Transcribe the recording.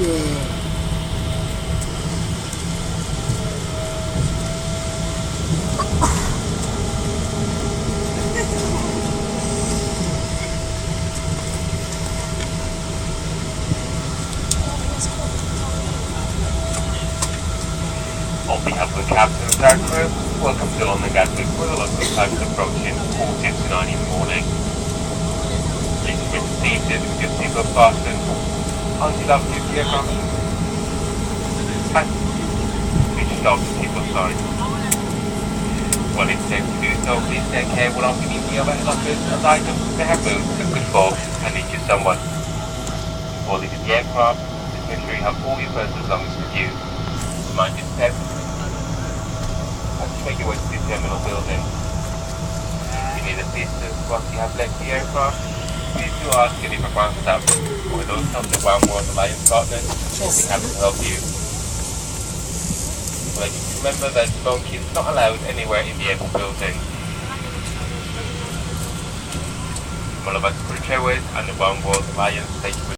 On behalf of the captain and our crew, welcome to London Gatwick for the local times approaching 4:59 in the morning. Please remain seated with your seatbelt fastened until after the aircraft has reached stop the seatbelt sign. When it's safe to do so, please take care when opening the overhead lockers as items may have moved and could fall and injure someone. Before leaving the aircraft, please make sure you have all your personal belongings with you. Mind your step and to make your way to the terminal building. If you need assistance once you have left the aircraft, please do ask any of our staff or those of the One World Alliance partners will be happy to help you. But remember that smoking is not allowed anywhere in the airport building. From all of us crew and the One World Alliance, thank you for